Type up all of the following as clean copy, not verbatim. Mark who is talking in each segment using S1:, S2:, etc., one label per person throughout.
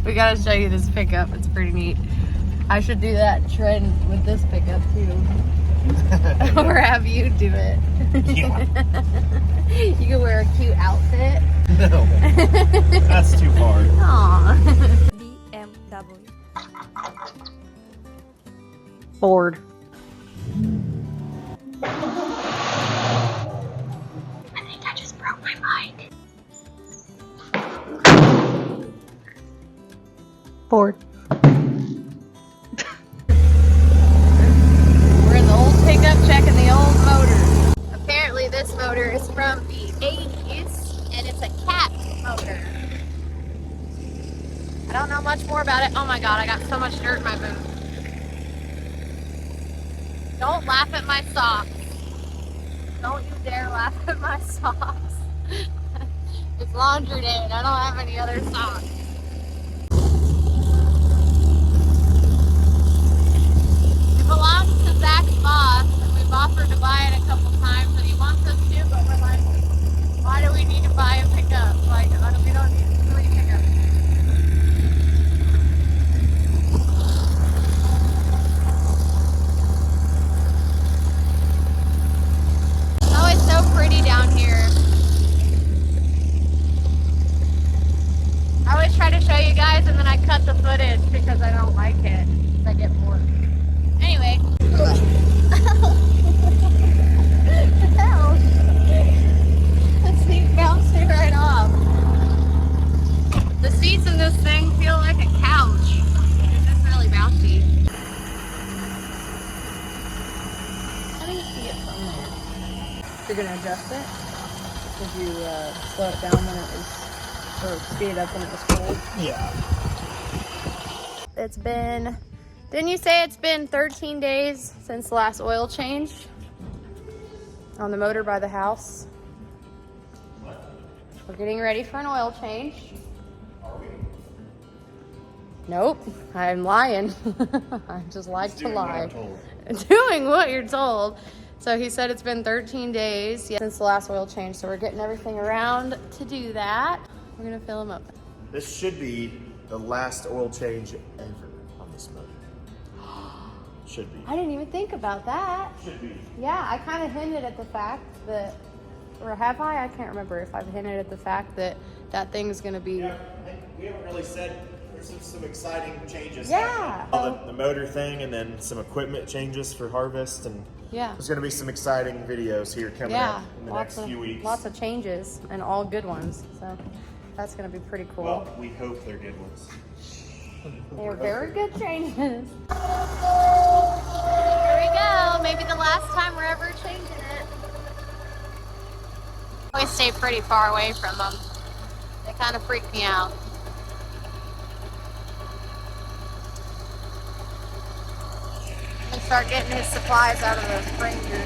S1: We gotta show you this pickup. It's pretty neat. I should do that trend with this pickup too. Or have you do it.
S2: Yeah.
S1: You can wear a cute outfit.
S2: No, that's too hard.
S1: Aww.
S3: BMW.
S1: Bored.
S3: I think I just broke my mic.
S1: Bored. We're in the old pickup checking the old motor. Apparently this motor is from the 80s and it's a cat motor. I don't know much more about it. Oh my god, I got so much dirt in my boot. Don't laugh at my socks. Don't you dare laugh at my socks. It's laundry day and I don't have any other socks. It belongs to Zach's boss and we've offered to buy it a couple times and he wants us to, but we're like, why do we need to buy a pickup? Like, we don't need 3 pickups. Oh, it's so pretty down here. I always try to show you guys and then I cut the footage because I don't like it. I get bored. Anyway. Hell. This thing bounced me right off. The seats in this thing feel like a couch. It's just really bouncy. How do you see it from there? You're gonna adjust it? Did you slow it down when it was, or speed it up when it was cold?
S2: Yeah.
S1: It's been, didn't you say it's been 13 days since the last oil change on the motor by the house? We're getting ready for an oil change.
S2: Are we?
S1: Nope, I'm lying. I just like to
S2: Doing what
S1: lie.
S2: I'm told.
S1: Doing what you're told. So he said it's been 13 days since the last oil change, so we're getting everything around to do that. We're gonna fill them up.
S2: This should be the last oil change ever on this motor. Should be.
S1: I didn't even think about that.
S2: Should be.
S1: Yeah, I kind of hinted at the fact that, or have I? I can't remember if I've hinted at the fact that that thing's gonna be.
S2: Yeah, we haven't really said there's some exciting changes.
S1: Yeah.
S2: The motor thing and then some equipment changes for harvest and
S1: Yeah.
S2: there's going to be some exciting videos here coming
S1: Yeah.
S2: up in the next few weeks.
S1: Lots of changes and all good ones. So that's gonna be pretty cool.
S2: Well, we hope they're good ones.
S1: They're very good changes. Here we go. Maybe the last time we're ever changing it. I always stay pretty far away from them. They kind of freak me out. And start getting his supplies out of the Ranger.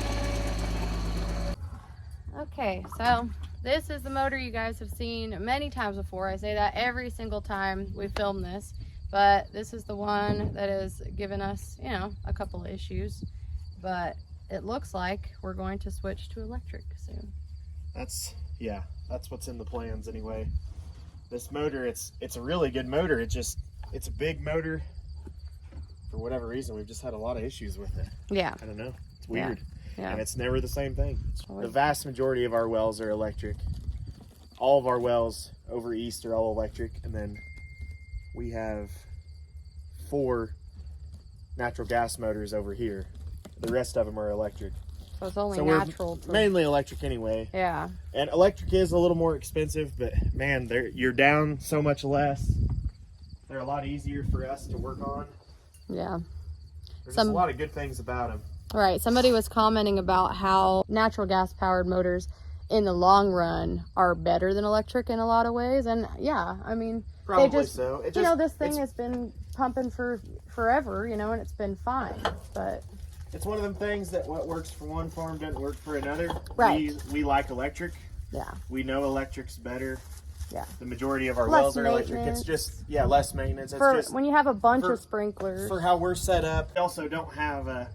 S1: Okay, so this is the motor you guys have seen many times before. I say that every single time we film this. But this is the one that has given us, you know, a couple of issues. But it looks like we're going to switch to electric soon.
S2: That's what's in the plans anyway. This motor, it's a really good motor. It's a big motor. For whatever reason, we've just had a lot of issues with it.
S1: Yeah.
S2: I don't know. It's weird.
S1: Yeah.
S2: And it's never the same thing. The vast majority of our wells are electric. All of our wells over east are all electric, and then we have 4 natural gas motors over here. The rest of them are electric.
S1: So it's only
S2: So
S1: natural.
S2: we're mainly electric anyway.
S1: Yeah.
S2: And electric is a little more expensive, but man, you're down so much less. They're a lot easier for us to work on.
S1: Yeah.
S2: There's just a lot of good things about them.
S1: Right. Somebody was commenting about how natural gas powered motors in the long run are better than electric in a lot of ways. And yeah, I mean,
S2: Probably
S1: they just,
S2: so.
S1: you know, this thing has been pumping for forever, you know, and it's been fine. But
S2: it's one of them things that what works for one farm doesn't work for another.
S1: Right.
S2: We like electric.
S1: Yeah.
S2: We know electric's better.
S1: Yeah.
S2: The majority of our
S1: Less
S2: wells are electric.
S1: maintenance.
S2: It's just, less maintenance. It's
S1: For
S2: just
S1: when you have a bunch
S2: for-
S1: of sprinklers.
S2: for how we're set up. We also don't have a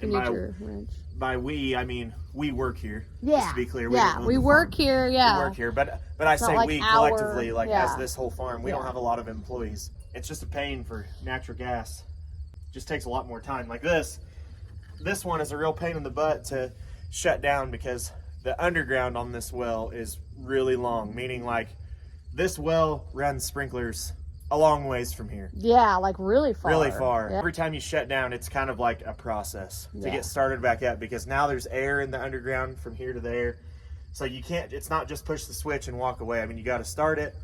S1: You need your wrench.
S2: by we, I mean we work here.
S1: Yeah.
S2: Just to be clear,
S1: Yeah,
S2: don't
S1: we
S2: own the
S1: work
S2: farm.
S1: here, yeah.
S2: We work here, but I say
S1: like
S2: we
S1: our-
S2: collectively, like
S1: yeah.
S2: as this whole farm, we don't
S1: Yeah.
S2: have a lot of employees. It's just a pain for natural gas. Just takes a lot more time. Like this one is a real pain in the butt to shut down because the underground on this well is really long, meaning like this well runs sprinklers a long ways from here.
S1: Yeah, like really far.
S2: Really far.
S1: Yeah.
S2: Every time you shut down, it's kind of like a process to
S1: Yeah.
S2: get started back up because now there's air in the underground from here to there. So you can't, it's not just push the switch and walk away. I mean, you got to start it,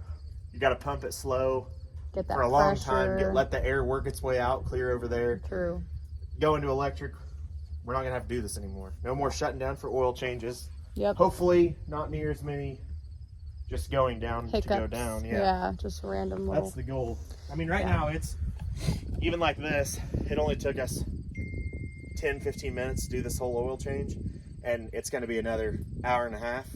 S2: you got to pump it slow
S1: Get that
S2: for a long
S1: pressure.
S2: time, let the air work its way out, clear over there.
S1: True.
S2: Go into electric. We're not going to have to do this anymore. No more shutting down for oil changes.
S1: Yep.
S2: Hopefully not near as many just going down
S1: Hiccups.
S2: to go down.
S1: Yeah, just random little.
S2: That's the goal. I mean, right
S1: Yeah.
S2: now it's, even like this, it only took us 10-15 minutes to do this whole oil change, and it's going to be another hour and a half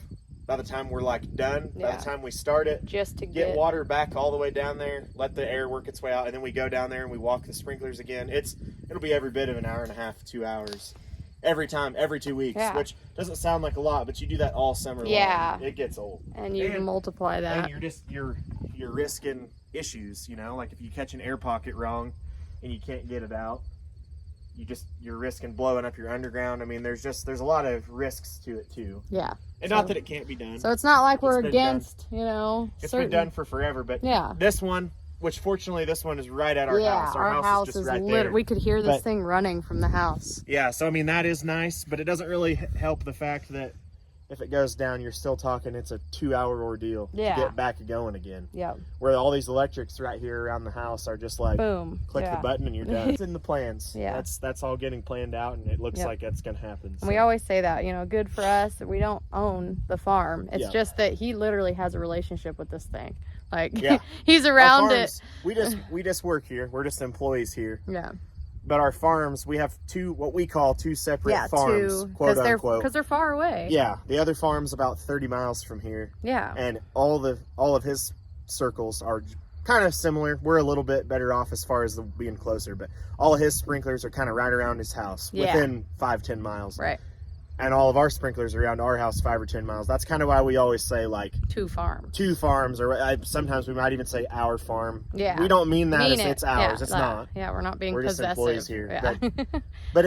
S2: by the time we're like done. By
S1: Yeah.
S2: the time we start it,
S1: Just to
S2: get water back all the way down there, let the air work its way out, and then we go down there and we walk the sprinklers again. It'll be every bit of an hour and a half, 2 hours every time, every 2 weeks.
S1: Yeah.
S2: Which doesn't sound like a lot, but you do that all summer
S1: Yeah.
S2: long, it gets old.
S1: And you multiply that.
S2: And you're risking issues, you know, like if you catch an air pocket wrong and you can't get it out, you're risking blowing up your underground. I mean, there's a lot of risks to it too.
S1: Yeah.
S2: And not that it can't be done.
S1: So it's not like we're
S2: It's been done.
S1: against, you know.
S2: It's
S1: certain-
S2: been done for forever, but
S1: Yeah.
S2: this one, which fortunately this one is right at our
S1: Yeah,
S2: house.
S1: our house
S2: is just
S1: is
S2: right
S1: lit.
S2: there.
S1: We could hear this
S2: But-
S1: thing running from the house.
S2: Yeah, so I mean that is nice, but it doesn't really help the fact that if it goes down, you're still talking it's a 2-hour ordeal
S1: Yeah.
S2: to get back going again.
S1: Yep.
S2: Where all these electrics right here around the house are just like
S1: Boom.
S2: click
S1: Yeah.
S2: the button and you're done. It's in the plans.
S1: Yeah.
S2: That's all getting planned out, and it looks
S1: Yep.
S2: like that's gonna happen.
S1: And we always say that, you know, good for us that we don't own the farm. It's
S2: Yeah.
S1: just that he literally has a relationship with this thing. Like
S2: Yeah.
S1: he's
S2: Our
S1: around
S2: farms, we just work here. We're just employees here.
S1: it. Yeah.
S2: But our farms, we have what we call two separate farms, quote unquote.
S1: Because they're far away.
S2: Yeah, the other farm's about 30 miles from here,
S1: Yeah.
S2: and all of his circles are kind of similar. We're a little bit better off as far as being closer, but all of his sprinklers are kind of right around his house,
S1: Yeah.
S2: within 5-10 miles.
S1: Right.
S2: And all of our sprinklers are around our house 5 or 10 miles. That's kind of why we always say like
S1: Two farms.
S2: two farms, or sometimes we might even say our farm.
S1: Yeah.
S2: We don't mean that
S1: Mean
S2: as
S1: it.
S2: it's ours.
S1: Yeah,
S2: It's
S1: no.
S2: not.
S1: Yeah, we're not being
S2: We're just
S1: possessive.
S2: employees here.
S1: Yeah.
S2: But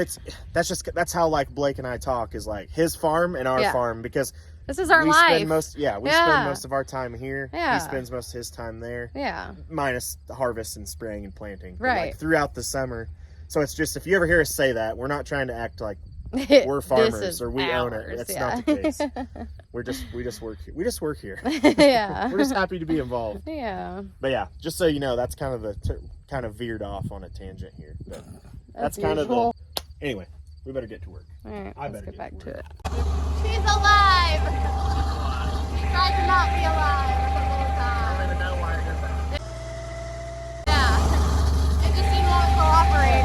S2: that's how like Blake and I talk, is like his farm and our
S1: Yeah.
S2: farm, because
S1: This is our
S2: we
S1: life.
S2: spend most
S1: Yeah.
S2: spend most of our time here.
S1: Yeah.
S2: He spends most of his time there,
S1: Yeah.
S2: minus the harvest and spraying and planting. But,
S1: Right.
S2: like, throughout the summer. So it's just, if you ever hear us say that, we're not trying to act like we're
S1: This
S2: farmers
S1: is
S2: or we own it.
S1: ours,
S2: That's
S1: yeah.
S2: not the case. we just work here. We just work here.
S1: Yeah.
S2: We're just happy to be involved.
S1: Yeah.
S2: But yeah, just so you know, that's kind of kind of veered off on a tangent here. But that's kind
S1: usual.
S2: of anyway. We better get to work.
S1: All right,
S2: I
S1: let's
S2: better
S1: get
S2: get
S1: back
S2: to
S1: to
S2: work.
S1: it. She's alive! She tried to not be alive the whole time.
S2: even know why I did that.
S1: Yeah. It just didn't want to cooperate.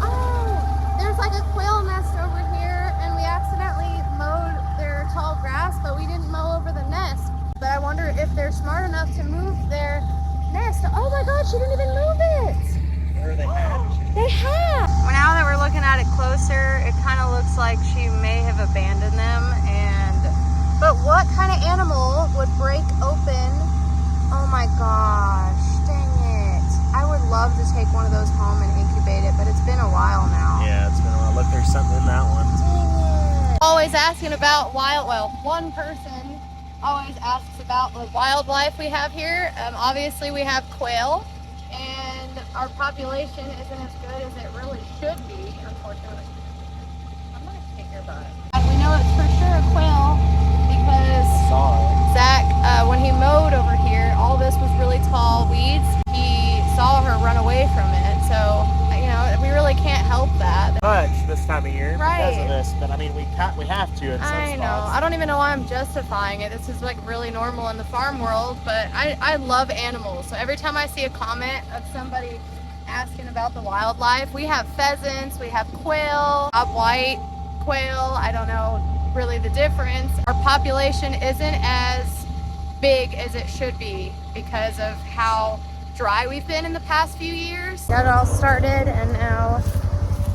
S1: Oh, there's like a quail nest over here, and we accidentally mowed their tall grass, but we didn't mow over the nest. But I wonder if they're smart enough to move their nest. Oh my god, she didn't even move it!
S2: Where are they hatched?
S1: They have. Well, now that we're looking at it closer, it kind of looks like she may have abandoned them. But what kind of animal would break open? Oh my gosh, dang it. I would love to take one of those home and incubate it, but it's been a while now.
S2: Yeah, it's been a while. Look, there's something in that one.
S1: Dang it. Always asking about one person always asks about the wildlife we have here. Obviously we have quail, and our population isn't as good as it really should be, unfortunately. I'm gonna kick your butt. We know it's for sure a quail because Zach, when he mowed over here, all this was really tall weeds. He saw her run away from it, so you know we really can't help that.
S2: Much this time of year because
S1: Right.
S2: of this, but I mean we have to in some
S1: I know.
S2: spots.
S1: I don't even know why I'm justifying it. This is like really normal in the farm world, but I love animals. So every time I see a comment of somebody asking about the wildlife, we have pheasants, we have quail, white quail. I don't know really the difference. Our population isn't as big as it should be because of how dry we've been in the past few years. Got it all started, and now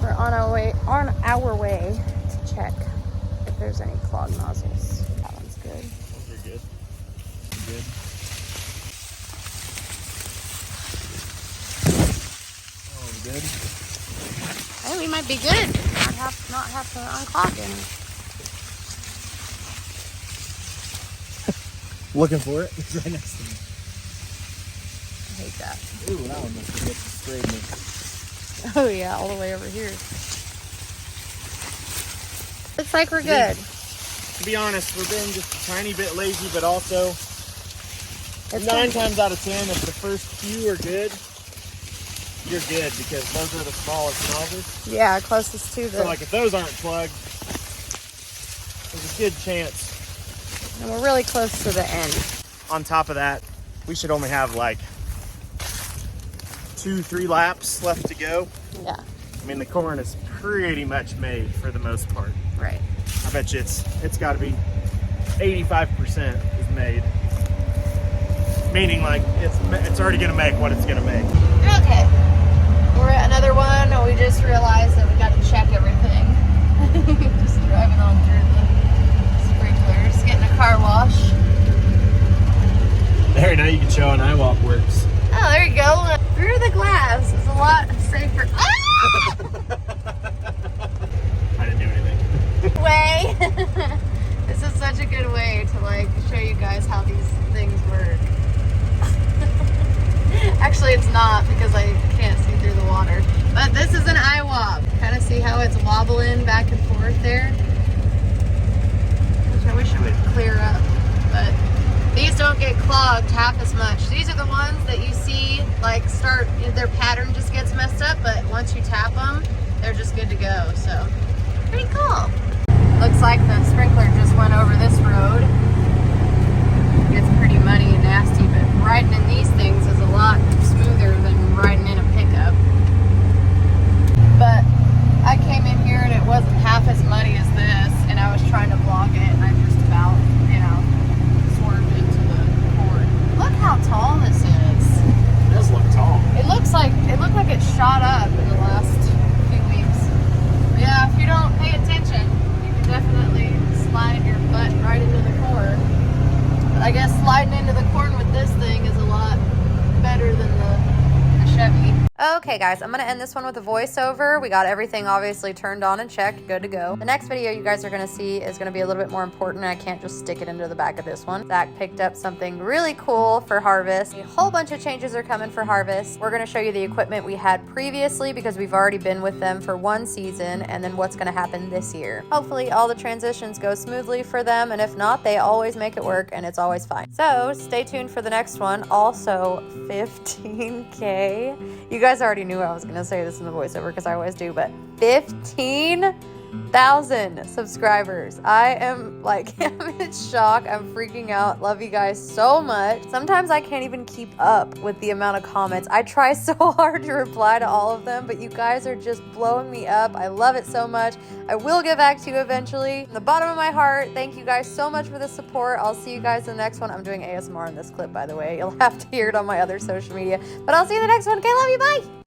S1: We're on our way to check if there's any clogged nozzles. That one's good.
S2: Those are good. Good. Oh, good.
S1: I think we might be good. Not have to unclog any.
S2: Looking for it? It's right next to me.
S1: I hate that.
S2: Ooh, that one must have sprayed me.
S1: Oh yeah, all the way over here. Looks like we're good.
S2: To be honest, we're being just a tiny bit lazy, but also
S1: It's
S2: 9 times out of 10, if the first few are good, you're good because those are the smallest nozzles.
S1: Yeah, closest to the.
S2: So like if those aren't plugged, there's a good chance.
S1: And we're really close to the end.
S2: On top of that, we should only have like 2-3 laps left to go.
S1: Yeah.
S2: I mean, the corn is pretty much made for the most part.
S1: Right.
S2: I bet you it's got to be 85% is made. Meaning like it's already gonna make what it's gonna make.
S1: Okay. We're at another one, and we just realized that we got to check everything. Just driving on through the sprinklers, getting a car wash.
S2: There, now you can show an IWAP works.
S1: Oh, there you go. Through the glass is a lot safer. Ah!
S2: I didn't do anything.
S1: Way. This is such a good way to like show you guys how these things work. Actually, it's not because I can't see through the water. But this is an IWAP. Kind of see how it's wobbling back and forth there. Which I wish it would clear up. But these don't get clogged half as much. These are the ones that you see like their pattern just gets messed up. But once you tap them, they're just good to go. So pretty cool. Looks like the sprinkler just went over this road. It gets pretty muddy and nasty, but riding in these things is a lot smoother than riding in a pickup. But I came in here and it wasn't half as muddy as this, and I was trying to vlog it, and I just about, swerved into the cord. Look how tall this is.
S2: It does look tall.
S1: It looked like it shot up in the last few weeks. But yeah, if you don't pay attention, you can definitely slide your butt right into the corn. But I guess sliding into the corn with this thing is a lot better than the Chevy. Okay guys, I'm gonna end this one with a voiceover. We got everything obviously turned on and checked, good to go. The next video you guys are gonna see is gonna be a little bit more important. I can't just stick it into the back of this one. Zach picked up something really cool for harvest. A whole bunch of changes are coming for harvest. We're gonna show you the equipment we had previously because we've already been with them for one season, and then what's gonna happen this year. Hopefully all the transitions go smoothly for them, and if not, they always make it work and it's always fine. So stay tuned for the next one. Also 15K. You guys already knew I was going to say this in the voiceover because I always do, but 15,000 subscribers. I am like, I'm in shock. I'm freaking out. Love you guys so much. Sometimes I can't even keep up with the amount of comments. I try so hard to reply to all of them, but you guys are just blowing me up. I love it so much. I will get back to you eventually. From the bottom of my heart, thank you guys so much for the support. I'll see you guys in the next one. I'm doing ASMR in this clip, by the way. You'll have to hear it on my other social media, but I'll see you in the next one. Okay, love you. Bye.